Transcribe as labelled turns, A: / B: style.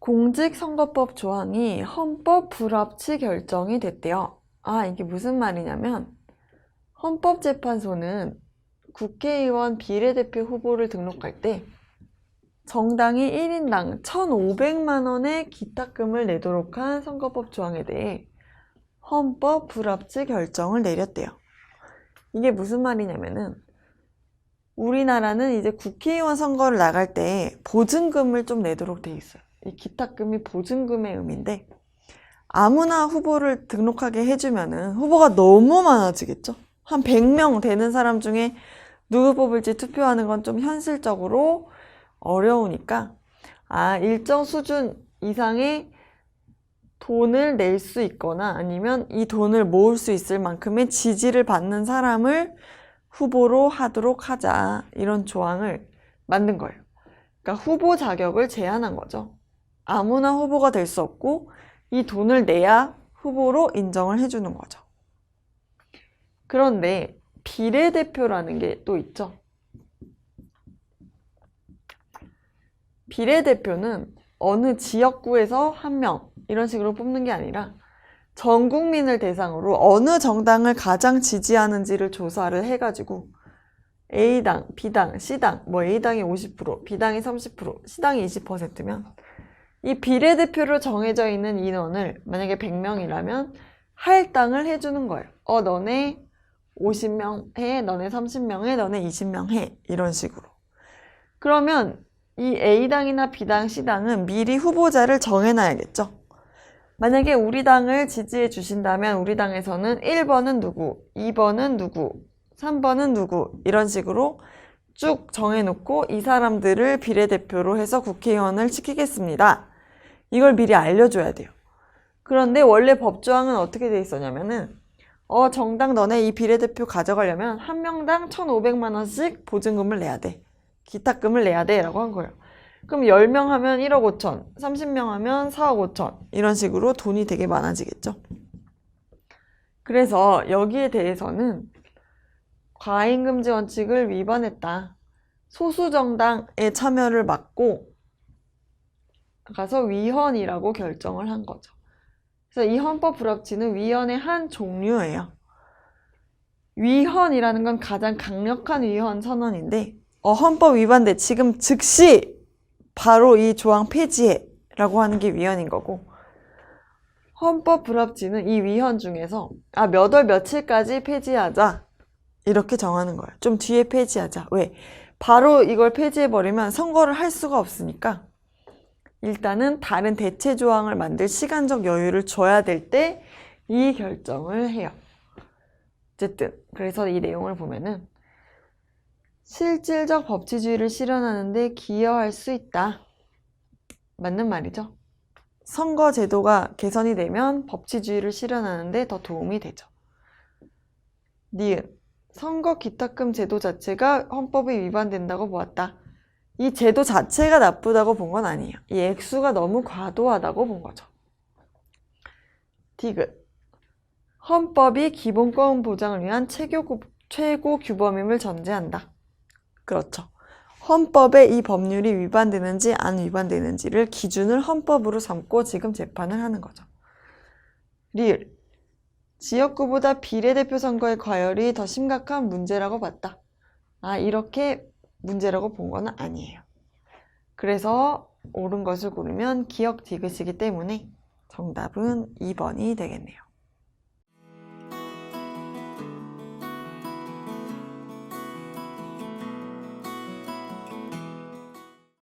A: 공직선거법 조항이 헌법 불합치 결정이 됐대요. 이게 무슨 말이냐면 헌법재판소는 국회의원 비례대표 후보를 등록할 때 정당이 1인당 1,500만 원의 기탁금을 내도록 한 선거법 조항에 대해 헌법 불합치 결정을 내렸대요. 이게 무슨 말이냐면은 우리나라는 이제 국회의원 선거를 나갈 때 보증금을 좀 내도록 돼 있어요. 이 기탁금이 보증금의 의미인데 아무나 후보를 등록하게 해주면은 후보가 너무 많아지겠죠? 한 100명 되는 사람 중에 누구 뽑을지 투표하는 건 좀 현실적으로 어려우니까 일정 수준 이상의 돈을 낼 수 있거나 아니면 이 돈을 모을 수 있을 만큼의 지지를 받는 사람을 후보로 하도록 하자, 이런 조항을 만든 거예요. 그러니까 후보 자격을 제한한 거죠. 아무나 후보가 될 수 없고 이 돈을 내야 후보로 인정을 해주는 거죠. 그런데 비례대표라는 게 또 있죠. 비례대표는 어느 지역구에서 한 명 이런 식으로 뽑는 게 아니라 전 국민을 대상으로 어느 정당을 가장 지지하는지를 조사를 해가지고 A당, B당, C당, A당이 50%, B당이 30%, C당이 20%면 이 비례대표로 정해져 있는 인원을 만약에 100명이라면 할당을 해주는 거예요. 너네 50명 해, 너네 30명 해, 너네 20명 해, 이런 식으로. 그러면 이 A당이나 B당, C당은 미리 후보자를 정해놔야겠죠. 만약에 우리 당을 지지해 주신다면 우리 당에서는 1번은 누구, 2번은 누구, 3번은 누구, 이런 식으로 쭉 정해놓고 이 사람들을 비례대표로 해서 국회의원을 시키겠습니다. 이걸 미리 알려줘야 돼요. 그런데 원래 법조항은 어떻게 돼 있었냐면은 정당 너네 이 비례대표 가져가려면 한 명당 1,500만 원씩 보증금을 내야 돼. 기탁금을 내야 돼 라고 한 거예요. 그럼 10명 하면 1억 5천, 30명 하면 4억 5천, 이런 식으로 돈이 되게 많아지겠죠. 그래서 여기에 대해서는 과잉금지 원칙을 위반했다. 소수정당의 참여를 막고 가서 위헌이라고 결정을 한 거죠. 그래서 이 헌법 불합치는 위헌의 한 종류예요. 위헌이라는 건 가장 강력한 위헌 선언인데 헌법 위반돼 지금 즉시 바로 이 조항 폐지해 라고 하는 게 위헌인 거고, 헌법 불합치는 이 위헌 중에서 몇 월 며칠까지 폐지하자 이렇게 정하는 거예요. 좀 뒤에 폐지하자. 왜? 바로 이걸 폐지해버리면 선거를 할 수가 없으니까 일단은 다른 대체 조항을 만들 시간적 여유를 줘야 될 때 이 결정을 해요. 어쨌든 그래서 이 내용을 보면은 실질적 법치주의를 실현하는 데 기여할 수 있다. 맞는 말이죠. 선거 제도가 개선이 되면 법치주의를 실현하는 데 더 도움이 되죠. 니은, 선거 기탁금 제도 자체가 헌법에 위반된다고 보았다. 이 제도 자체가 나쁘다고 본 건 아니에요. 이 액수가 너무 과도하다고 본 거죠. 디귿, 헌법이 기본권 보장을 위한 최고 규범임을 전제한다. 그렇죠. 헌법에 이 법률이 위반되는지 안 위반되는지를 기준을 헌법으로 삼고 지금 재판을 하는 거죠. 리을, 지역구보다 비례대표 선거의 과열이 더 심각한 문제라고 봤다. 이렇게 문제라고 본 건 아니에요. 그래서 옳은 것을 고르면 기억 디귿이기 때문에 정답은 2번이 되겠네요.